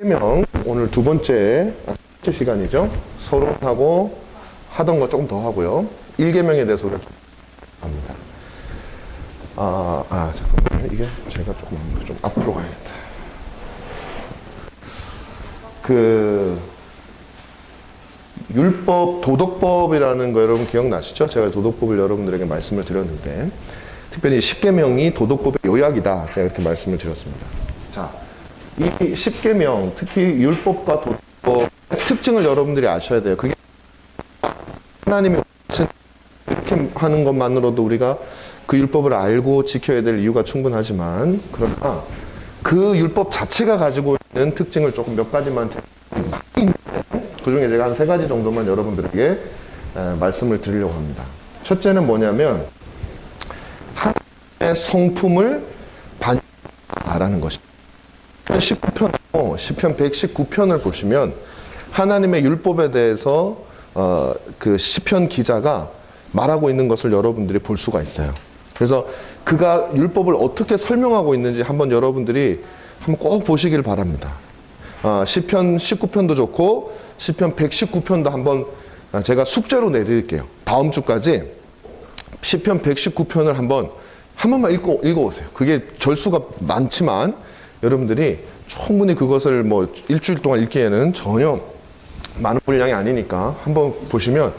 10계명 오늘 두 번째 시간이죠. 서론하고 하던 거 조금 더 하고요. 1계명에 대해서 우리가 좀 합니다. 잠깐만요. 이게 제가 좀 앞으로 가야겠다. 율법, 도덕법이라는 거 여러분 기억나시죠? 제가 도덕법을 여러분들에게 말씀을 드렸는데, 특별히 10계명이 도덕법의 요약이다. 제가 이렇게 말씀을 드렸습니다. 자, 이 10계명, 특히 율법과 도덕법의 특징을 여러분들이 아셔야 돼요. 그게 하나님이 이렇게 하는 것만으로도 우리가 그 율법을 알고 지켜야 될 이유가 충분하지만, 그러나 그 율법 자체가 가지고 있는 특징을 조금 몇 가지만 그 중에 제가 한 3가지 정도만 여러분들에게 말씀을 드리려고 합니다. 첫째는 뭐냐면 하나님의 성품을 반영하라는 것입니다. 시편 119편을 보시면 하나님의 율법에 대해서 그 시편 기자가 말하고 있는 것을 여러분들이 볼 수가 있어요. 그래서 그가 율법을 어떻게 설명하고 있는지 한번 여러분들이 한번 꼭 보시길 바랍니다. 시편 19편도 좋고 시편 119편도 한번 제가 숙제로 내드릴게요. 다음 주까지 시편 119편을 한번 읽어오세요. 그게 절수가 많지만 여러분들이 충분히 그것을 뭐 일주일 동안 읽기에는 전혀 많은 분량이 아니니까 한번 보시면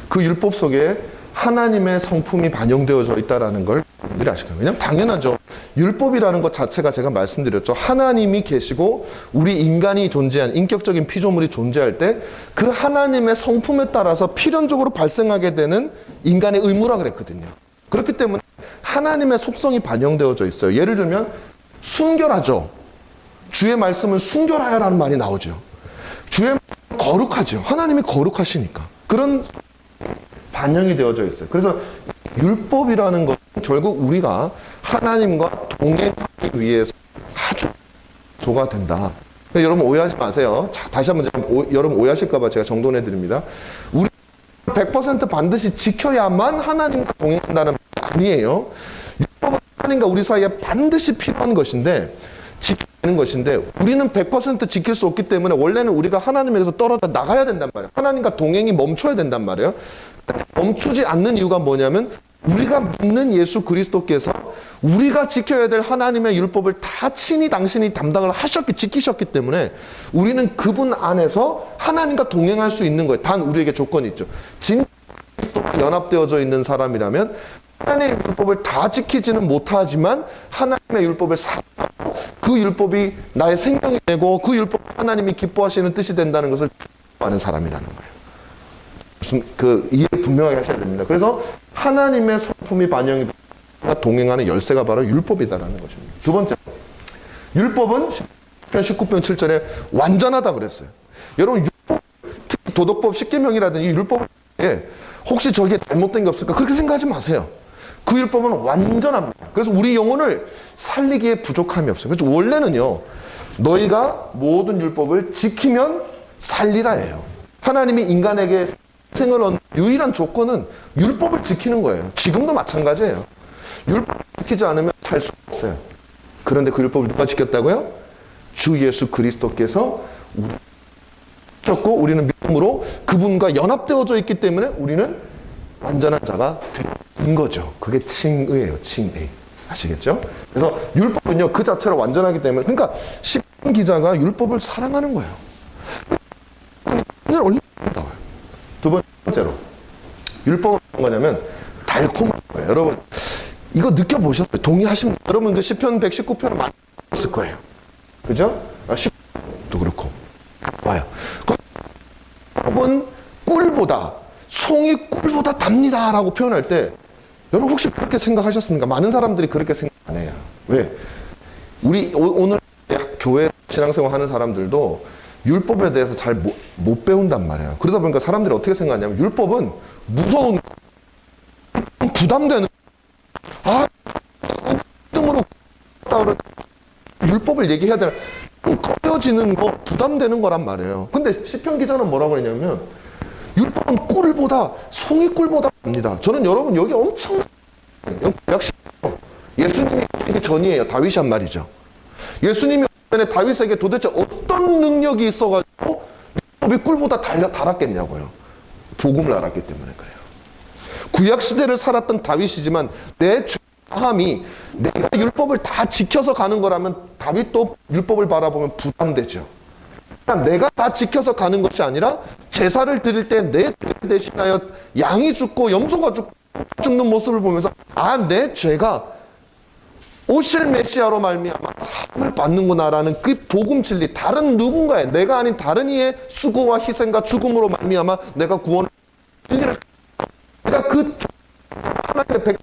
그 율법 속에 하나님의 성품이 반영되어져 있다는 걸 여러분들이 아실 거예요. 왜냐하면 당연하죠. 율법이라는 것 자체가 제가 말씀드렸죠. 하나님이 계시고 우리 인간이 존재한 인격적인 피조물이 존재할 때 그 하나님의 성품에 따라서 필연적으로 발생하게 되는 인간의 의무라 그랬거든요. 그렇기 때문에 하나님의 속성이 반영되어져 있어요. 예를 들면 순결하죠. 주의 말씀을 순결하여라는 말이 나오죠. 주의 말씀은 거룩하죠. 하나님이 거룩하시니까. 그런 반영이 되어져 있어요. 그래서 율법이라는 것은 결국 우리가 하나님과 동행하기 위해서 아주 도가 된다. 여러분 오해하지 마세요. 자, 다시 한번 여러분 오해하실까봐 제가 정돈해 드립니다. 우리 100% 반드시 지켜야만 하나님과 동행한다는 말 아니에요. 율법은 하나님과 우리 사이에 반드시 필요한 것인데 지키는 것인데 우리는 100% 지킬 수 없기 때문에 원래는 우리가 하나님에게서 떨어져 나가야 된단 말이에요. 하나님과 동행이 멈춰야 된단 말이에요. 멈추지 않는 이유가 뭐냐면 우리가 믿는 예수 그리스도께서 우리가 지켜야 될 하나님의 율법을 다 친히 당신이 담당을 지키셨기 때문에 우리는 그분 안에서 하나님과 동행할 수 있는 거예요. 단 우리에게 조건이 있죠. 진짜 그리스도와 연합되어져 있는 사람이라면 하나님의 율법을 다 지키지는 못하지만 하나님의 율법을 사랑하고 그 율법이 나의 생명이 되고 그 율법 하나님이 기뻐하시는 뜻이 된다는 것을 아는 사람이라는 거예요. 이해를 분명하게 하셔야 됩니다. 그래서 하나님의 성품이 반영이 동행하는 열쇠가 바로 율법이다라는 것입니다. 두 번째, 율법은 19편 7절에 완전하다 그랬어요. 여러분 율법, 특히 도덕법 10계명이라든지 율법에 혹시 저게 잘못된 게 없을까? 그렇게 생각하지 마세요. 그 율법은 완전합니다. 그래서 우리 영혼을 살리기에 부족함이 없어요. 그래서 원래는요, 너희가 모든 율법을 지키면 살리라예요. 하나님이 인간에게 생을 얻는 유일한 조건은 율법을 지키는 거예요. 지금도 마찬가지예요. 율법을 지키지 않으면 살 수 없어요. 그런데 그 율법을 누가 지켰다고요? 주 예수 그리스도께서 지켰고 우리는 믿음으로 그분과 연합되어져 있기 때문에 우리는 완전한 자가 된 거죠. 그게 칭의예요. 칭의. 아시겠죠? 그래서 율법은요, 그 자체로 완전하기 때문에, 그러니까 시편 기자가 율법을 사랑하는 거예요. 얼마나 나와요. 두 번째로 율법은 어떤 거냐면 달콤한 거예요. 여러분 이거 느껴보셨어요? 동의하십니까? 여러분 그 시편 119편을 많이 봤을 거예요. 그죠? 10편도 그렇고 봐요. 여러분 꿀보다 송이 꿀보다 답니다 라고 표현할 때 여러분 혹시 그렇게 생각하셨습니까? 많은 사람들이 그렇게 생각 안 해요. 왜? 우리 오늘 교회 신앙생활 하는 사람들도 율법에 대해서 잘 못 배운단 말이에요. 그러다 보니까 사람들이 어떻게 생각하냐면 율법은 무서운, 부담되는, 뜸으로 율법을 얘기해야 되나, 꺼려지는 거, 부담되는 거란 말이에요. 근데 시편 기자는 뭐라고 그러냐면 율법은 꿀보다, 송이 꿀보다 답니다. 저는 여러분 여기 엄청 역시 예수님이 전이에요. 다윗이 한 말이죠. 예수님이 때문에 다윗에게 도대체 어떤 능력이 있어가지고 율법이 꿀보다 달았겠냐고요. 복음을 알았기 때문에 그래요. 구약 시대를 살았던 다윗이지만 내 죄함이 내가 율법을 다 지켜서 가는 거라면 다윗도 율법을 바라보면 부담되죠. 내가 다 지켜서 가는 것이 아니라 제사를 드릴 때 내 죄 대신하여 양이 죽고 염소가 죽는 모습을 보면서 내 죄가 오실 메시아로 말미암아 사함을 받는구나라는 그 복음 진리, 다른 누군가의, 내가 아닌 다른 이의 수고와 희생과 죽음으로 말미암아 내가 구원을, 진리를, 내가 그 하나님의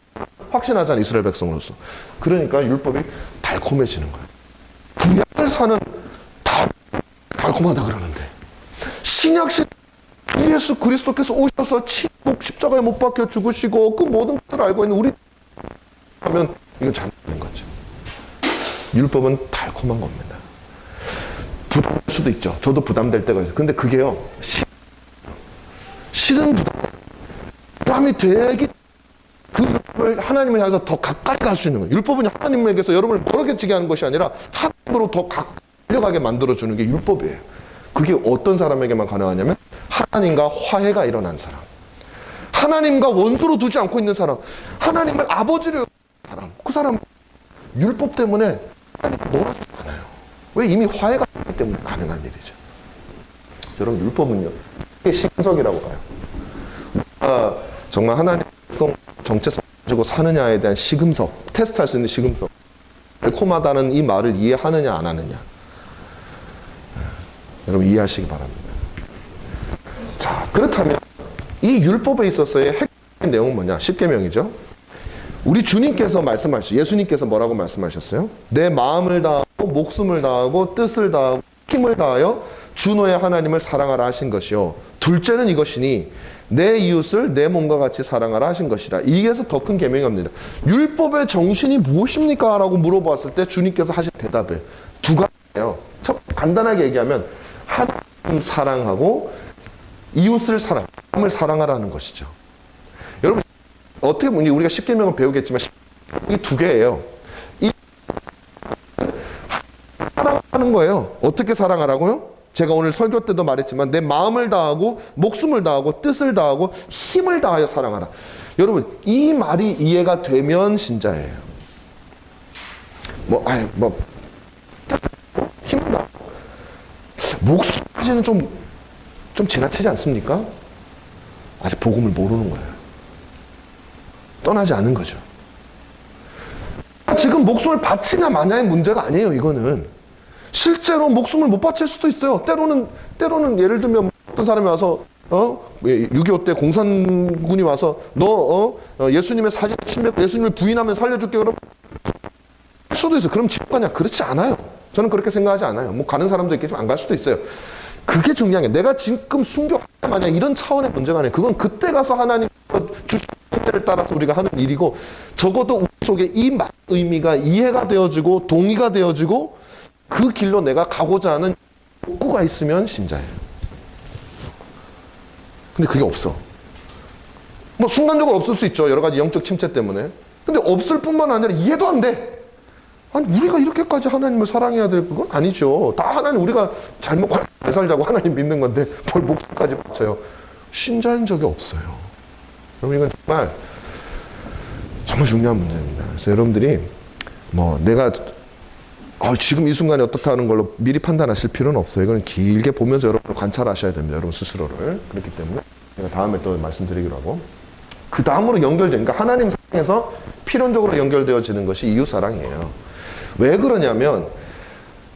확신하잖아, 이스라엘 백성으로서. 그러니까 율법이 달콤해지는 거예요. 구약을 사는 달콤하다 그러는데, 신약시 예수 그리스도께서 오셔서 십자가에 못 박혀 죽으시고 그 모든 것을 알고 있는 우리 하면 이건 잘못된 거죠. 율법은 달콤한 겁니다. 부담될 수도 있죠. 저도 부담될 때가 있어요. 근데 그게요, 싫은 부담이 되기, 그 율법을 하나님을 향해서 더 가까이 갈 수 있는 거예요. 율법은 하나님에게서 여러분을 멀어지게 하는 것이 아니라 하나님으로 더 가까이 가게 만들어주는 게 율법이에요. 그게 어떤 사람에게만 가능하냐면 하나님과 화해가 일어난 사람, 하나님과 원수로 두지 않고 있는 사람, 하나님을 아버지로 여기는 사람, 그 사람 율법 때문에 하나님 몰아주지 않아요. 왜? 이미 화해가 됐기 때문에 가능한 일이죠. 여러분, 율법은요, 이게 신석이라고 봐요. 정말 하나님의 정체성 가지고 사느냐에 대한 시금석, 테스트할 수 있는 시금석. 달콤하다는 이 말을 이해하느냐 안 하느냐, 여러분 이해하시기 바랍니다. 자, 그렇다면 이 율법에 있어서의 핵심적인 내용은 뭐냐? 십계명이죠. 우리 주님께서 말씀하셨죠. 예수님께서 뭐라고 말씀하셨어요? 내 마음을 다하고 목숨을 다하고 뜻을 다하고 힘을 다하여 주 너의 하나님을 사랑하라 하신 것이요, 둘째는 이것이니 내 이웃을 내 몸과 같이 사랑하라 하신 것이라. 이게서 더 큰 계명이 없느니라. 율법의 정신이 무엇입니까? 라고 물어봤을 때 주님께서 하신 대답을 두 가지예요. 간단하게 얘기하면 하나님 사랑하고 이웃을 사랑을 사랑하라는 것이죠. 여러분, 어떻게 보면 우리가 십계명을 배우겠지만 이 두 개예요. 이 사랑하는 거예요. 어떻게 사랑하라고요? 제가 오늘 설교 때도 말했지만 내 마음을 다하고 목숨을 다하고 뜻을 다하고 힘을 다하여 사랑하라. 여러분, 이 말이 이해가 되면 신자예요. 힘을 다 목숨까지는 좀 지나치지 않습니까? 아직 복음을 모르는 거예요. 떠나지 않은 거죠. 지금 목숨을 바치냐 마냐의 문제가 아니에요. 이거는 실제로 목숨을 못 바칠 수도 있어요. 때로는 예를 들면 어떤 사람이 와서 6.25 때 공산군이 와서 너 예수님의 사진 침뱉고 예수님을 부인하면 살려줄게, 그럼 할 수도 있어요. 그럼 지옥 가냐? 그렇지 않아요. 저는 그렇게 생각하지 않아요. 뭐 가는 사람도 있겠지만 안 갈 수도 있어요. 그게 중요한 게, 내가 지금 순교하냐 마냐 이런 차원의 문제가 아니에요. 그건 그때 가서 하나님 주신 때를 따라서 우리가 하는 일이고, 적어도 우리 속에 이 의미가 이해가 되어지고 동의가 되어지고 그 길로 내가 가고자 하는 욕구가 있으면 신자예요. 근데 그게 없어. 뭐 순간적으로 없을 수 있죠. 여러 가지 영적 침체 때문에. 근데 없을 뿐만 아니라 이해도 안 돼. 아니, 우리가 이렇게까지 하나님을 사랑해야 될 건 아니죠. 다 하나님, 우리가 잘 먹고 잘 살자고 하나님 믿는 건데 뭘 목숨까지 바쳐요. 신자인 적이 없어요. 여러분, 이건 정말 중요한 문제입니다. 그래서 여러분들이 내가 지금 이 순간에 어떻다는 걸로 미리 판단하실 필요는 없어요. 이건 길게 보면서 여러분 관찰하셔야 됩니다. 여러분 스스로를. 그렇기 때문에 제가 다음에 또 말씀드리기로 하고, 그 다음으로 연결되니까 하나님 사랑에서 필연적으로 연결되어지는 것이 이웃 사랑이에요. 왜 그러냐면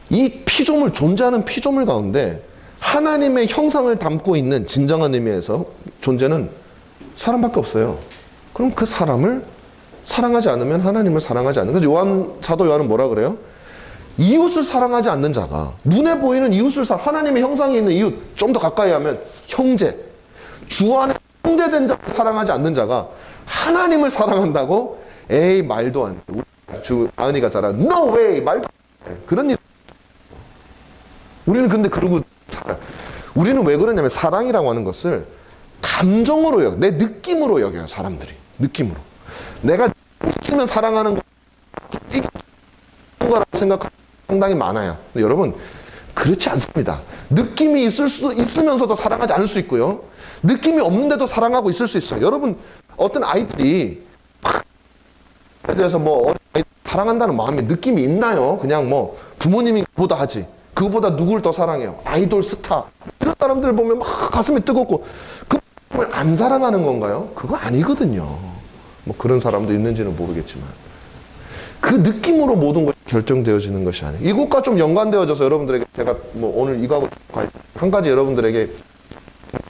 이 피조물, 존재하는 피조물 가운데 하나님의 형상을 담고 있는 진정한 의미에서 존재는 사람밖에 없어요. 그럼 그 사람을 사랑하지 않으면 하나님을 사랑하지 않는. 그래서 사도 요한은 뭐라 그래요? 이웃을 사랑하지 않는 자가, 눈에 보이는 이웃을 하나님의 형상이 있는 이웃, 좀 더 가까이 하면 형제, 주 안에 형제된 자를 사랑하지 않는 자가 하나님을 사랑한다고? 에이, 말도 안 돼. 주 아은이가 잘하는 No way! 말도 안 돼. 그런 일. 우리는 근데 그러고 살아요. 우리는 왜 그러냐면 사랑이라고 하는 것을 감정으로 여겨, 내 느낌으로 여겨요. 사람들이 느낌으로. 내가 있으면 사랑하는 거라고 생각하고, 상당히 많아요. 근데 여러분, 그렇지 않습니다. 느낌이 있으면서도 사랑하지 않을 수 있고요. 느낌이 없는데도 사랑하고 있을 수 있어요. 여러분, 어떤 아이들이 에 대해서 뭐 어린 아이 사랑한다는 마음에 느낌이 있나요? 그냥 뭐 부모님이 그보다 하지. 그보다 누굴 더 사랑해요? 아이돌 스타. 이런 사람들 보면 막 가슴이 뜨겁고 그 사람을 안 사랑하는 건가요? 그거 아니거든요. 뭐 그런 사람도 있는지는 모르겠지만 그 느낌으로 모든 것이 결정되어지는 것이 아니에요. 이것과 좀 연관되어져서 여러분들에게 제가 뭐 오늘 이거하고 한 가지 여러분들에게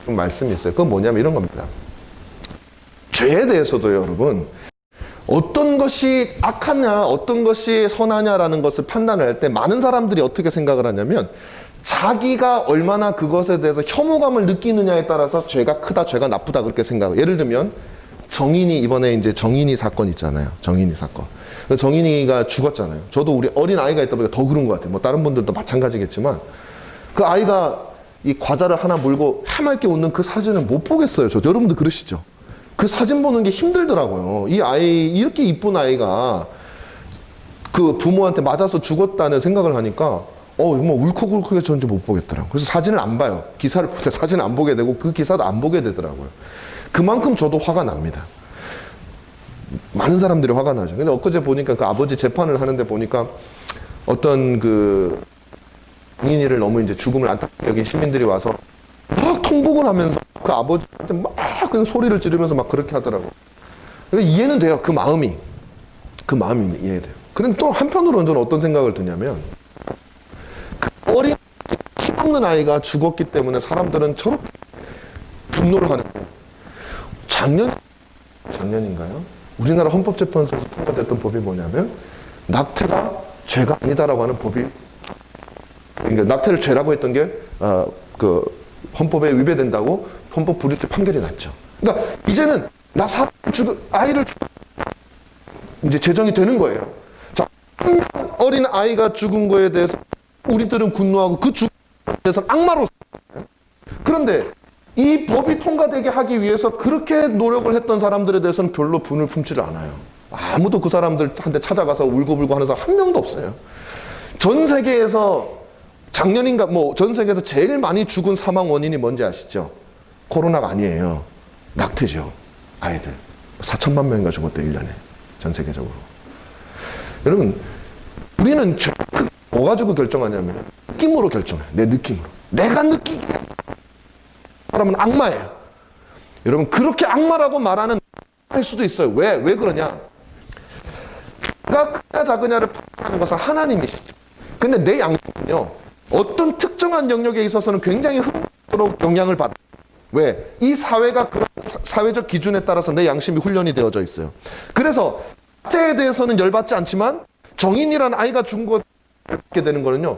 좀 말씀이 있어요. 그건 뭐냐면 이런 겁니다. 죄에 대해서도 여러분 어떤 것이 악하냐 어떤 것이 선하냐라는 것을 판단을 할 때 많은 사람들이 어떻게 생각을 하냐면 자기가 얼마나 그것에 대해서 혐오감을 느끼느냐에 따라서 죄가 크다 죄가 나쁘다 그렇게 생각해요. 예를 들면 정인이 이번에 이제 정인이 사건 있잖아요. 정인이 사건. 정인이가 죽었잖아요. 저도 우리 어린 아이가 있다 보니까 더 그런 것 같아요. 뭐 다른 분들도 마찬가지겠지만 그 아이가 이 과자를 하나 물고 해맑게 웃는 그 사진을 못 보겠어요. 저 여러분들 그러시죠? 그 사진 보는 게 힘들더라고요. 이 아이 이렇게 이쁜 아이가 그 부모한테 맞아서 죽었다는 생각을 하니까 정말 울컥울컥해서 저는 못 보겠더라고요. 그래서 사진을 안 봐요. 기사를 볼 때 사진을 안 보게 되고 그 기사도 안 보게 되더라고요. 그만큼 저도 화가 납니다. 많은 사람들이 화가 나죠. 근데 엊그제 보니까 그 아버지 재판을 하는데 보니까 어떤 그 본인이를 너무 이제 죽음을 안타깝게 여긴 시민들이 와서 막 통곡을 하면서 그 아버지한테 막 그냥 소리를 지르면서 막 그렇게 하더라고. 그러니까 이해는 돼요. 그 마음이 이해돼요. 그런데 또 한편으로는 저는 어떤 생각을 드냐면 그 어린 힘없는 아이가 죽었기 때문에 사람들은 저렇게 분노를 하는 거예요. 작년인가요? 우리나라 헌법재판소에서 통과됐던 법이 뭐냐면 낙태가 죄가 아니다라고 하는 법이 그러니까 낙태를 죄라고 했던 게 그 헌법에 위배된다고 헌법 불이익 판결이 났죠. 그러니까 이제는 아이를 이제 제정이 되는 거예요. 자, 어린 아이가 죽은 거에 대해서 우리들은 분노하고 그 죽은 거에 대해서 악마로 그런데 이 법이 통과되게 하기 위해서 그렇게 노력을 했던 사람들에 대해서는 별로 분을 품지를 않아요. 아무도 그 사람들한테 찾아가서 울고불고 하는 사람 한 명도 없어요. 전 세계에서 작년인가 전 세계에서 제일 많이 죽은 사망 원인이 뭔지 아시죠? 코로나가 아니에요. 낙태죠. 아이들 4천만 명인가 죽었대 1년에 전 세계적으로. 여러분 우리는 뭐 가지고 결정하냐면 느낌으로 결정해요. 내 느낌으로. 내가 느끼기에 사람은 악마예요. 여러분 그렇게 악마라고 말하는 할 수도 있어요. 왜 그러냐? 내가 크냐 작으냐를 판단하는 것은 하나님이시죠. 근데 내 양심은요 어떤 특정한 영역에 있어서는 굉장히 흥분으로 영향을 받아요. 왜? 이 사회가 그런 사회적 기준에 따라서 내 양심이 훈련이 되어져 있어요. 그래서 낙태에 대해서는 열받지 않지만 정인이라는 아이가 죽은 것 받게 되는 거는요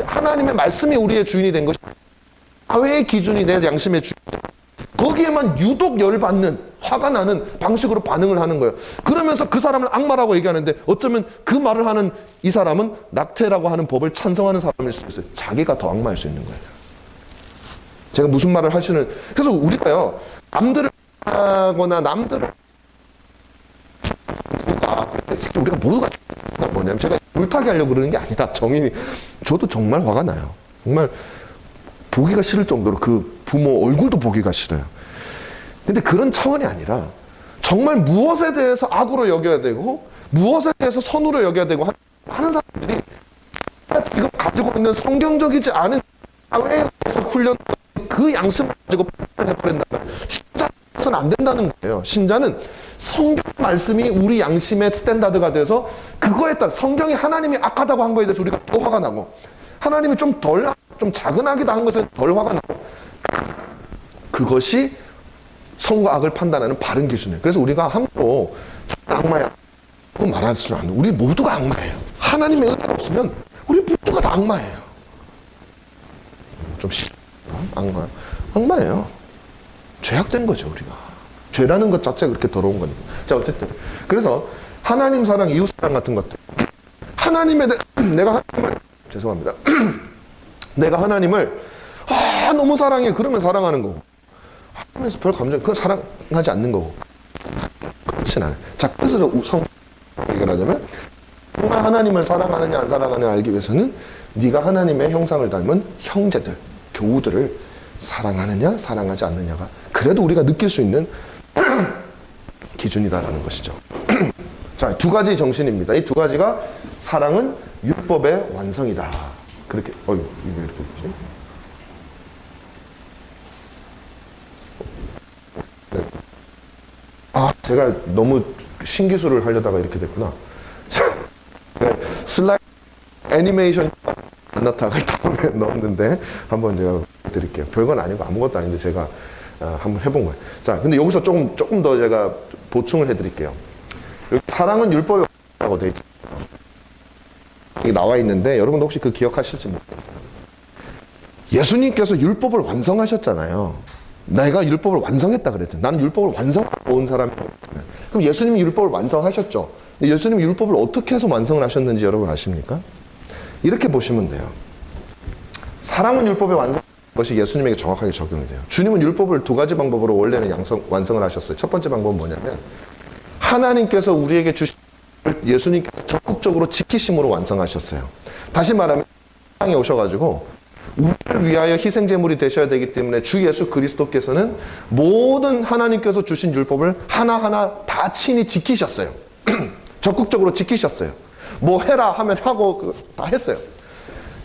하나님의 말씀이 우리의 주인이 된 것이 사회의 기준이 내 양심의 주인. 거기에만 유독 열받는 화가 나는 방식으로 반응을 하는 거예요. 그러면서 그 사람을 악마라고 얘기하는데 어쩌면 그 말을 하는 이 사람은 낙태라고 하는 법을 찬성하는 사람일 수도 있어요. 자기가 더 악마일 수 있는 거예요. 제가 무슨 말을 하시는 그래서 우리가요 남들을 하거나 남들을 우리가 모두가 뭐냐면 제가 물타기 하려고 그러는 게 아니라 정인이 저도 정말 화가 나요. 정말 보기가 싫을 정도로 그 부모 얼굴도 보기가 싫어요. 근데 그런 차원이 아니라 정말 무엇에 대해서 악으로 여겨야 되고 무엇에 대해서 선으로 여겨야 되고 하는 사람들이 지금 가지고 있는 성경적이지 않은 사회에서 훈련 그 양심을 가지고 판단해버린다면 신자는 안 된다는 거예요. 신자는 성경 말씀이 우리 양심의 스탠다드가 돼서 그거에 따라 성경이 하나님이 악하다고 한 거에 대해서 우리가 더 화가 나고 하나님이 좀 작은 악이다 한 것은 덜 화가 나고 그것이 선과 악을 판단하는 바른 기준이에요. 그래서 우리가 함부로 악마야 그거 말할 수는 안 돼. 우리 모두가 악마예요. 하나님의 은혜가 없으면 우리 모두가 다 악마예요. 좀 싫어? 악마예요. 죄악된 거죠 우리가. 죄라는 것 자체가 그렇게 더러운 거니까. 자 어쨌든 그래서 하나님 사랑, 이웃 사랑 같은 것들 내가 하나님을 죄송합니다. 내가 하나님을 너무 사랑해. 그러면 사랑하는 거고 하면서 별 감정 그건 사랑하지 않는 거고 그렇진 않아요. 자 그래서 성 얘기를 하자면 정말 하나님을 사랑하느냐 안 사랑하느냐 알기 위해서는 네가 하나님의 형상을 닮은 형제들, 교우들을 사랑하느냐 사랑하지 않느냐가 그래도 우리가 느낄 수 있는 기준이다라는 것이죠. 자, 두 가지 정신입니다. 이 두 가지가 사랑은 율법의 완성이다. 그렇게 이게 이렇게 되지? 네. 아, 제가 너무 신기술을 하려다가 이렇게 됐구나. 네, 슬라이드 애니메이션 안 나타나가 다음에 넣었는데 한번 제가 드릴게요. 별건 아니고 아무것도 아닌데 제가 한번 해본 거예요. 자, 근데 여기서 조금 더 제가 보충을 해드릴게요. 여기 사랑은 율법이라고 되어 있죠. 여기 나와 있는데 여러분도 혹시 그 기억하실지 모르겠어요. 예수님께서 율법을 완성하셨잖아요. 내가 율법을 완성했다 그랬죠. 나는 율법을 완성하고 온 사람이에요. 그럼 예수님이 율법을 완성하셨죠. 예수님이 율법을 어떻게 해서 완성을 하셨는지 여러분 아십니까? 이렇게 보시면 돼요. 사랑은 율법의 완성 것이 예수님에게 정확하게 적용이 돼요. 주님은 율법을 두 가지 방법으로 원래는 완성을 하셨어요. 첫 번째 방법은 뭐냐면 하나님께서 우리에게 주신 예수님께서 적극적으로 지키심으로 완성하셨어요. 다시 말하면 땅에 오셔가지고 우리를 위하여 희생제물이 되셔야 되기 때문에 주 예수 그리스도께서는 모든 하나님께서 주신 율법을 하나하나 다 친히 지키셨어요. 적극적으로 지키셨어요. 뭐 해라 하면 하고 다 했어요.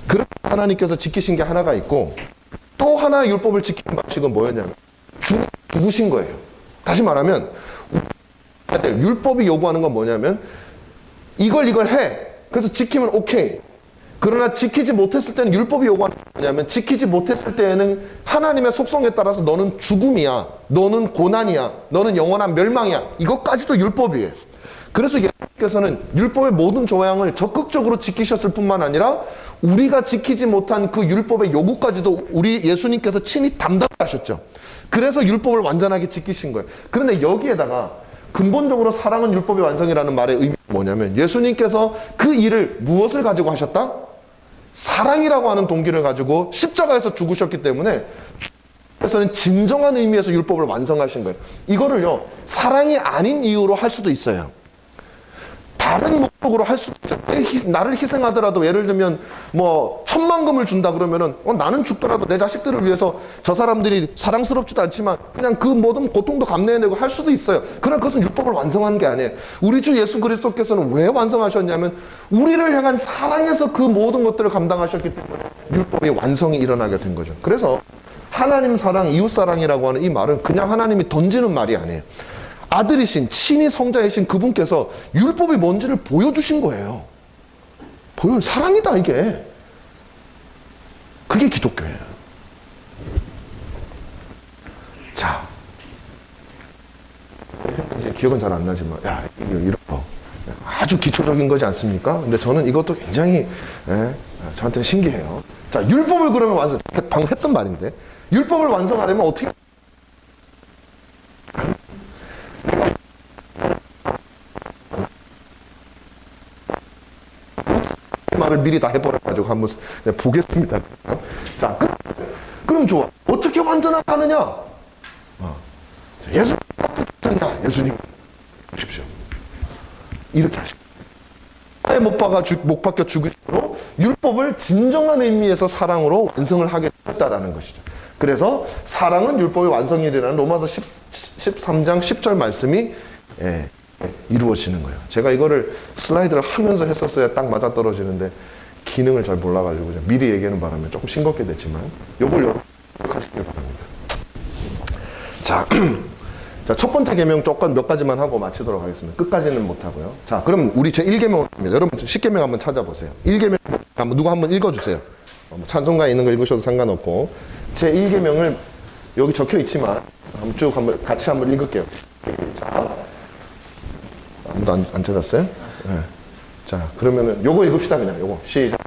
그렇게 하나님께서 지키신 게 하나가 있고 또 하나 율법을 지키는 방식은 뭐였냐면 죽으신 거예요. 다시 말하면 율법이 요구하는 건 뭐냐면 이걸 해. 그래서 지키면 오케이. 그러나 지키지 못했을 때는 율법이 요구하는 건 뭐냐면 지키지 못했을 때에는 하나님의 속성에 따라서 너는 죽음이야. 너는 고난이야. 너는 영원한 멸망이야. 이것까지도 율법이에요. 그래서 예수님께서는 율법의 모든 조항을 적극적으로 지키셨을 뿐만 아니라 우리가 지키지 못한 그 율법의 요구까지도 우리 예수님께서 친히 담당하셨죠. 그래서 율법을 완전하게 지키신 거예요. 그런데 여기에다가 근본적으로 사랑은 율법의 완성이라는 말의 의미가 뭐냐면 예수님께서 그 일을 무엇을 가지고 하셨다? 사랑이라고 하는 동기를 가지고 십자가에서 죽으셨기 때문에 그래서는 진정한 의미에서 율법을 완성하신 거예요. 이거를요 사랑이 아닌 이유로 할 수도 있어요. 다른 목적으로 할 수도 있어요. 나를 희생하더라도 예를 들면 뭐 1,000,000금을 준다 그러면은 나는 죽더라도 내 자식들을 위해서 저 사람들이 사랑스럽지도 않지만 그냥 그 모든 고통도 감내해내고 할 수도 있어요. 그러나 그것은 율법을 완성한 게 아니에요. 우리 주 예수 그리스도께서는 왜 완성하셨냐면 우리를 향한 사랑에서 그 모든 것들을 감당하셨기 때문에 율법의 완성이 일어나게 된 거죠. 그래서 하나님 사랑, 이웃 사랑이라고 하는 이 말은 그냥 하나님이 던지는 말이 아니에요. 아들이신 친히 성자이신 그분께서 율법이 뭔지를 보여주신 거예요. 사랑이다 이게. 그게 기독교예요. 자, 이제 기억은 잘 안 나지만 이런 거 아주 기초적인 거지 않습니까? 근데 저는 이것도 굉장히 저한테는 신기해요. 자, 율법을 그러면 방금 했던 말인데 율법을 완성하려면 어떻게 말을 미리 다 해버려가지고 한번 보겠습니다. 자, 그럼 좋아. 어떻게 완전하느냐? 예수님 어떻게 예수님 보십시오. 이렇게 하십시오. 못 박혀 죽으심으로 율법을 진정한 의미에서 사랑으로 완성을 하게 됐다라는 것이죠. 그래서 사랑은 율법의 완성이라는 로마서 13장 10절 말씀이 이루어지는 거예요. 제가 이거를 슬라이드를 하면서 했었어야 딱 맞아떨어지는데 기능을 잘 몰라가지고 미리 얘기하는 바람에 조금 싱겁게 됐지만 요걸 기억하시길 바랍니다. 자, 첫 번째 계명 조건 몇 가지만 하고 마치도록 하겠습니다. 끝까지는 못하고요. 자, 그럼 우리 제 1계명입니다. 여러분 10계명 한번 찾아보세요. 1계명 누가 한번 읽어주세요. 찬송가에 있는 거 읽으셔도 상관없고 제 1계명을 여기 적혀 있지만 한번 같이 한번 읽을게요. 자, 아무도 안 찾았어요? 네. 자, 그러면은 요거 읽읍시다. 그냥 요거 시작.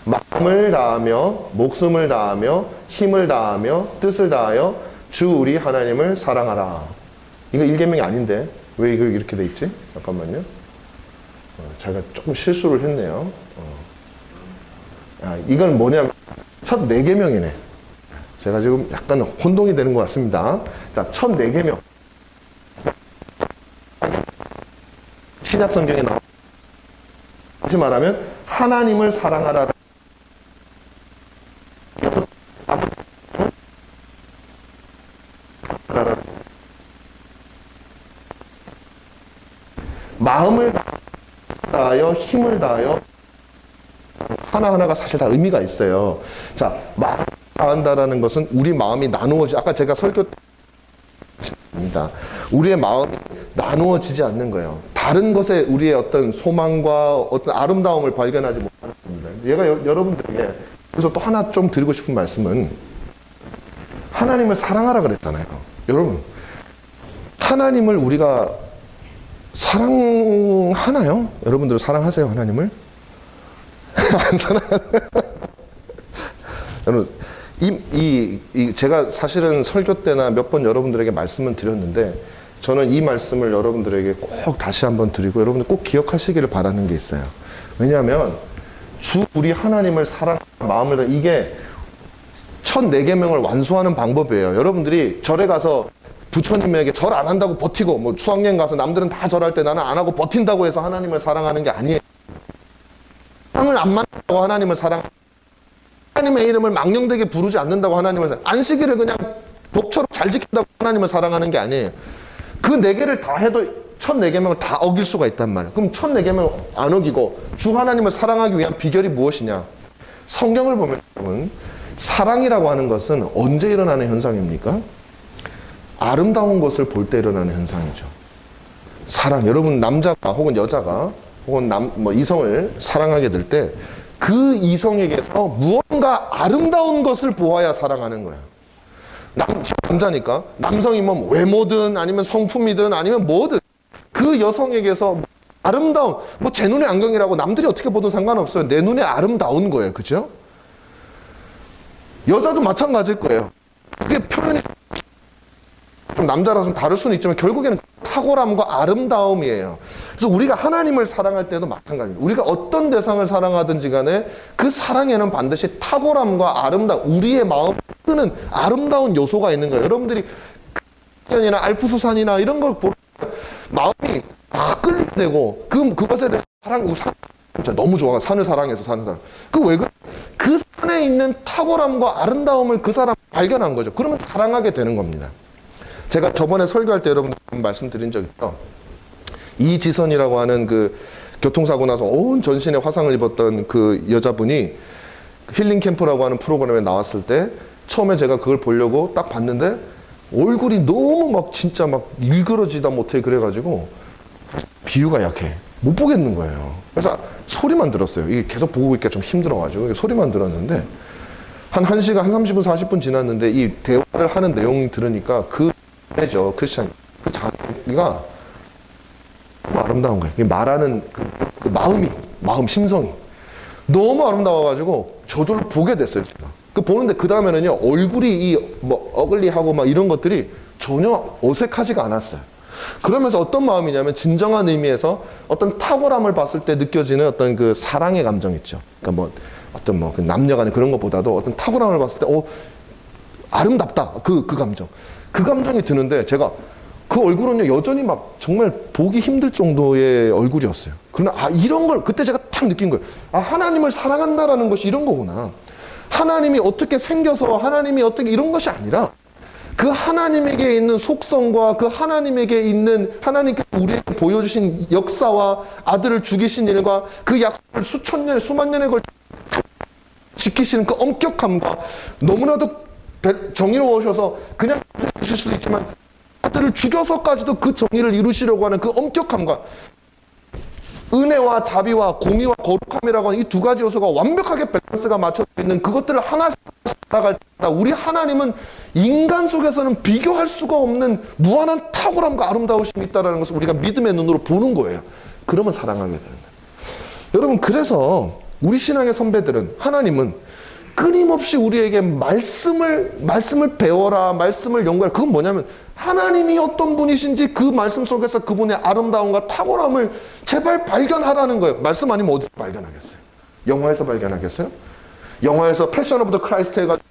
마음을 다하며 목숨을 다하며 힘을 다하며 뜻을 다하여 주 우리 하나님을 사랑하라. 이거 1계명이 아닌데 왜 이거 이렇게 돼 있지? 잠깐만요. 제가 조금 실수를 했네요. 이건 뭐냐면 첫 4계명이네. 제가 지금 약간 혼동이 되는 것 같습니다. 자, 첫 4계명. 신약 성경에 나와 다시 말하면 하나님을 사랑하라. 마음을 다하여 힘을 다하여 하나하나가 사실 다 의미가 있어요. 자, 마음을 다한다라는 것은 우리 마음이 나누어지, 아까 제가 설교 입니다. 우리의 마음이 나누어지지 않는 거예요. 다른 것에 우리의 어떤 소망과 어떤 아름다움을 발견하지 못하는 겁니다. 얘가 여러분들에게 그래서 또 하나 좀 드리고 싶은 말씀은 하나님을 사랑하라 그랬잖아요. 여러분, 하나님을 우리가 사랑하나요? 여러분들 사랑하세요, 하나님을? 안 사랑하세요? 여러분, 제가 사실은 설교 때나 몇 번 여러분들에게 말씀을 드렸는데 저는 이 말씀을 여러분들에게 꼭 다시 한번 드리고 여러분들 꼭 기억하시기를 바라는 게 있어요. 왜냐하면 주 우리 하나님을 사랑하는 마음을 이게 첫 4계명을 완수하는 방법이에요. 여러분들이 절에 가서 부처님에게 절 안 한다고 버티고 뭐 수학여행 가서 남들은 다 절할 때 나는 안 하고 버틴다고 해서 하나님을 사랑하는 게 아니에요. 땅을 안 만든다고 하나님을 하나님의 이름을 망령되게 부르지 않는다고 하나님을 안식일을 그냥 법처럼 잘 지킨다고 하나님을 사랑하는 게 아니에요. 그 4개를 다 해도 첫 4계명을 다 어길 수가 있단 말이에요. 그럼 첫 4계명 안 어기고 주 하나님을 사랑하기 위한 비결이 무엇이냐? 성경을 보면 여러분, 사랑이라고 하는 것은 언제 일어나는 현상입니까? 아름다운 것을 볼 때 일어나는 현상이죠. 사랑, 여러분 남자가 혹은 여자가 혹은 이성을 사랑하게 될 때 그 이성에게서 무언가 아름다운 것을 보아야 사랑하는 거예요. 남자니까 남성이면 외모든 아니면 성품이든 아니면 뭐든 그 여성에게서 아름다운 제 눈에 안경이라고 남들이 어떻게 보든 상관없어요. 내 눈에 아름다운 거예요. 그죠? 여자도 마찬가지일 거예요. 그게 표현이 좀 남자라서 좀 다를 수는 있지만 결국에는 탁월함과 아름다움이에요. 그래서 우리가 하나님을 사랑할 때도 마찬가지입니다. 우리가 어떤 대상을 사랑하든지 간에 그 사랑에는 반드시 탁월함과 아름다움, 우리의 마음을 끄는 아름다운 요소가 있는 거예요. 여러분들이 이나 알프스산이나 이런 걸 보면 마음이 막 끌리고 그것에 대해서 진짜 너무 좋아. 산을 사랑해서 사는 사람. 그 산에 있는 탁월함과 아름다움을 그 사람 발견한 거죠. 그러면 사랑하게 되는 겁니다. 제가 저번에 설교할 때 여러분 말씀드린 적 있죠. 이지선이라고 하는 그 교통사고 나서 온 전신에 화상을 입었던 그 여자분이 힐링 캠프라고 하는 프로그램에 나왔을 때 처음에 제가 그걸 보려고 딱 봤는데 얼굴이 너무 진짜 일그러지다 못해 그래가지고 비유가 약해. 못 보겠는 거예요. 그래서 소리만 들었어요. 이게 계속 보고 있기가 좀 힘들어가지고 소리만 들었는데 한 1시간, 한 30분, 40분 지났는데 이 대화를 하는 내용이 들으니까 크리스찬, 그 자기가 너무 아름다운 거예요. 말하는 그 마음, 심성이 너무 아름다워가지고 저절로 보게 됐어요. 제가. 보는데 그 다음에는요, 얼굴이 어글리하고 이런 것들이 전혀 어색하지가 않았어요. 그러면서 어떤 마음이냐면 진정한 의미에서 어떤 탁월함을 봤을 때 느껴지는 어떤 그 사랑의 감정 있죠. 그러니까 그 남녀 간의 그런 것보다도 어떤 탁월함을 봤을 때 아름답다. 그 감정. 그 감정이 드는데 제가 그 얼굴은요 여전히 정말 보기 힘들 정도의 얼굴이었어요. 그러나 이런 걸 그때 제가 딱 느낀 거예요. 하나님을 사랑한다라는 것이 이런 거구나. 하나님이 어떻게 생겨서 하나님이 어떻게 이런 것이 아니라 그 하나님에게 있는 속성과 그 하나님에게 있는 하나님께서 우리에게 보여주신 역사와 아들을 죽이신 일과 그 약속을 수천 년, 수만 년에 걸쳐 지키시는 그 엄격함과 너무나도 정의로우셔서 그냥 주실 수도 있지만 아들을 죽여서까지도 그 정의를 이루시려고 하는 그 엄격함과 은혜와 자비와 공의와 거룩함이라고 하는 이 2가지 요소가 완벽하게 밸런스가 맞춰져 있는 그것들을 하나씩 나갈 때마다 우리 하나님은 인간 속에서는 비교할 수가 없는 무한한 탁월함과 아름다우심이 있다는 것을 우리가 믿음의 눈으로 보는 거예요. 그러면 사랑하게 되는 거예요. 여러분, 그래서 우리 신앙의 선배들은 하나님은 끊임없이 우리에게 말씀을 배워라, 말씀을 연구하라. 그건 뭐냐면 하나님이 어떤 분이신지 그 말씀 속에서 그분의 아름다움과 탁월함을 제발 발견하라는 거예요. 말씀 아니면 어디서 발견하겠어요? 영화에서 발견하겠어요? 영화에서 패션 오브 더 크라이스트 해가지고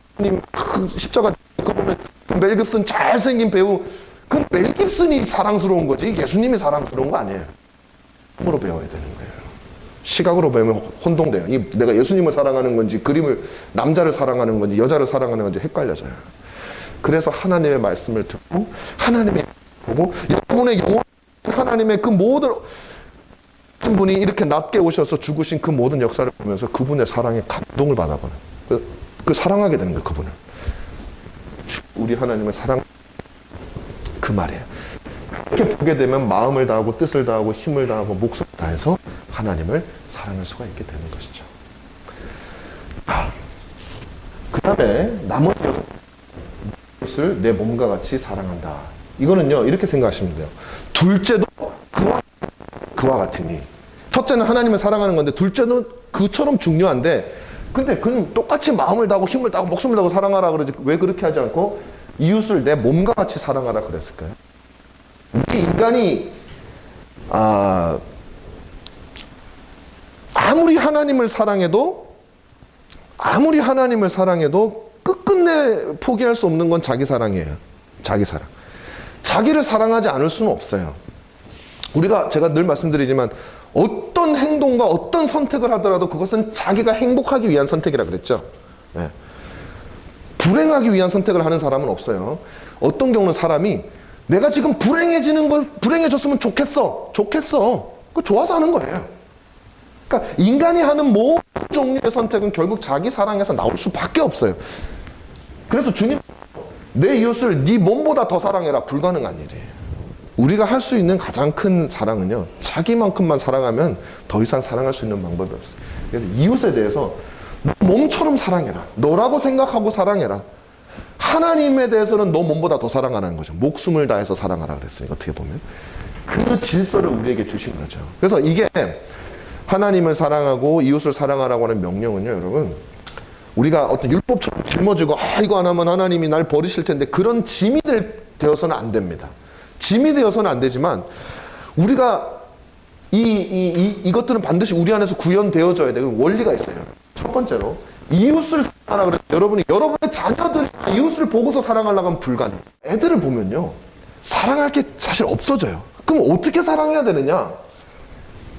십자가 그 보면 멜 깁슨 잘생긴 배우, 그건 멜 깁슨이 사랑스러운 거지 예수님이 사랑스러운 거 아니에요. 으로 배워야 되는 거예요. 시각으로 보면 혼동돼요. 내가 예수님을 사랑하는 건지 남자를 사랑하는 건지 여자를 사랑하는 건지 헷갈려져요. 그래서 하나님의 말씀을 듣고 하나님의 보고 여러분의 영혼 하나님의 그 모든 분이 이렇게 낮게 오셔서 죽으신 그 모든 역사를 보면서 그분의 사랑에 감동을 받아보는 그 사랑하게 되는 거예요. 그분을 우리 하나님의 사랑 그 말이에요. 이렇게 보게 되면 마음을 다하고 뜻을 다하고 힘을 다하고 목숨을 다해서 하나님을 사랑할 수가 있게 되는 것이죠. 그 다음에 나머지 것을 내 몸과 같이 사랑한다. 이거는요 이렇게 생각하시면 돼요. 둘째도 그와 같으니. 첫째는 하나님을 사랑하는 건데 둘째는 그처럼 중요한데 근데 그는 똑같이 마음을 다하고 힘을 다하고 목숨을 다하고 사랑하라 그러지 왜 그렇게 하지 않고 이웃을 내 몸과 같이 사랑하라 그랬을까요? 우리 인간이 아무리 하나님을 사랑해도 끝끝내 포기할 수 없는 건 자기 사랑이에요. 자기 사랑. 자기를 사랑하지 않을 수는 없어요. 제가 늘 말씀드리지만 어떤 행동과 어떤 선택을 하더라도 그것은 자기가 행복하기 위한 선택이라 그랬죠. 네. 불행하기 위한 선택을 하는 사람은 없어요. 어떤 경우는 사람이 내가 지금 불행해졌으면 좋겠어. 그거 좋아서 하는 거예요. 그러니까 인간이 하는 모든 종류의 선택은 결국 자기 사랑에서 나올 수밖에 없어요. 그래서 주님, 내 이웃을 네 몸보다 더 사랑해라. 불가능한 일이에요. 우리가 할 수 있는 가장 큰 사랑은요, 자기만큼만 사랑하면 더 이상 사랑할 수 있는 방법이 없어요. 그래서 이웃에 대해서 몸처럼 사랑해라. 너라고 생각하고 사랑해라. 하나님에 대해서는 너 몸보다 더 사랑하라는 거죠. 목숨을 다해서 사랑하라 그랬으니까 어떻게 보면 그 질서를 우리에게 주신 거죠. 그래서 이게 하나님을 사랑하고 이웃을 사랑하라고 하는 명령은요, 여러분, 우리가 어떤 율법처럼 짊어지고 이거 안 하면 하나님이 날 버리실 텐데 그런 짐이 되어서는 안 됩니다. 짐이 되어서는 안 되지만 우리가 이것들은 반드시 우리 안에서 구현되어져야 돼요. 원리가 있어요. 첫 번째로 이웃을 사랑하라 그래서 여러분의 자녀들이 이웃을 보고서 사랑하려고 하면 불가능해요. 애들을 보면요 사랑할 게 사실 없어져요. 그럼 어떻게 사랑해야 되느냐?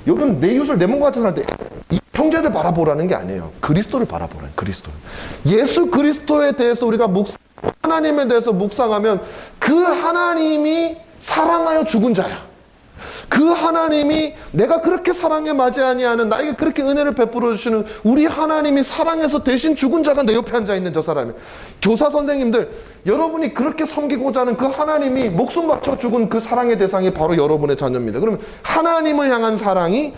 여기는 내 이웃을 내 몸과 같이 사랑할 때 형제를 바라보라는 게 아니에요. 그리스도를 바라보라는 그리스도를. 예수 그리스도에 대해서 우리가 하나님에 대해서 묵상하면 그 하나님이 사랑하여 죽은 자야. 그 하나님이 내가 그렇게 사랑에 맞지 아니하는 나에게 그렇게 은혜를 베풀어 주시는 우리 하나님이 사랑해서 대신 죽은 자가 내 옆에 앉아 있는 저 사람이. 교사 선생님들, 여러분이 그렇게 섬기고자 하는 그 하나님이 목숨 바쳐 죽은 그 사랑의 대상이 바로 여러분의 자녀입니다. 그러면 하나님을 향한 사랑이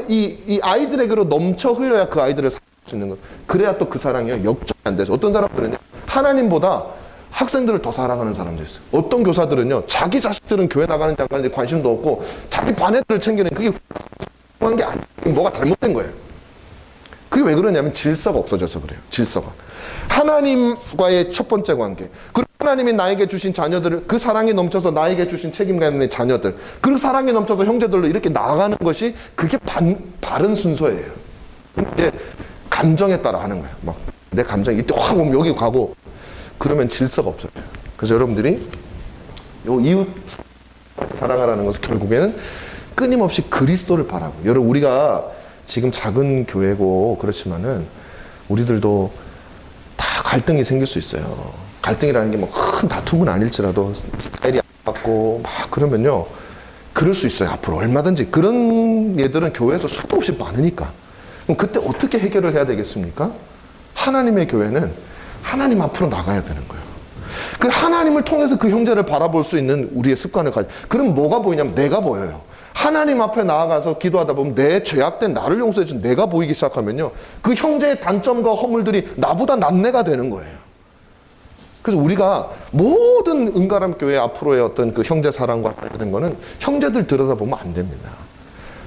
이 아이들에게로 넘쳐 흘려야 그 아이들을 사랑할 수 있는 것. 그래야 또 그 사랑이 역전이 안 되죠. 어떤 사람들은요 하나님보다 학생들을 더 사랑하는 사람도 있어요. 어떤 교사들은요 자기 자식들은 교회 나가는지 안 가는지 관심도 없고 자기 반 애들을 챙기는 그게 훌륭한 게 아니에요. 뭐가 잘못된 거예요. 그게 왜 그러냐면 질서가 없어져서 그래요. 질서가. 하나님과의 첫 번째 관계, 그리고 하나님이 나에게 주신 자녀들을, 그 사랑이 넘쳐서 나에게 주신 책임감 있는 자녀들, 그리고 사랑이 넘쳐서 형제들로 이렇게 나아가는 것이 그게 바른 순서예요. 이제 감정에 따라 하는 거예요. 막 내 감정이 이때 확 오면 여기 가고 그러면 질서가 없어요. 그래서 여러분들이 요 이웃 사랑하라는 것은 결국에는 끊임없이 그리스도를 바라고. 여러분 우리가 지금 작은 교회고 그렇지만은 우리들도 다 갈등이 생길 수 있어요. 갈등이라는 게 뭐 큰 다툼은 아닐지라도 스타일이 안 맞고 막 그러면요 그럴 수 있어요. 앞으로 얼마든지. 그런 예들은 교회에서 수도 없이 많으니까. 그럼 그때 어떻게 해결을 해야 되겠습니까? 하나님의 교회는 하나님 앞으로 나가야 되는 거예요. 그 하나님을 통해서 그 형제를 바라볼 수 있는 우리의 습관을 그럼 뭐가 보이냐면 내가 보여요. 하나님 앞에 나아가서 기도하다 보면 내 죄악된 나를 용서해 준 내가 보이기 시작하면요 그 형제의 단점과 허물들이 나보다 낫네가 되는 거예요. 그래서 우리가 모든 은가람 교회 앞으로의 어떤 그 형제 사랑과 관련된 거는 형제들 들여다보면 안 됩니다.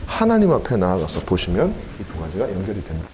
하나님 앞에 나아가서 보시면 이 두 가지가 연결이 됩니다.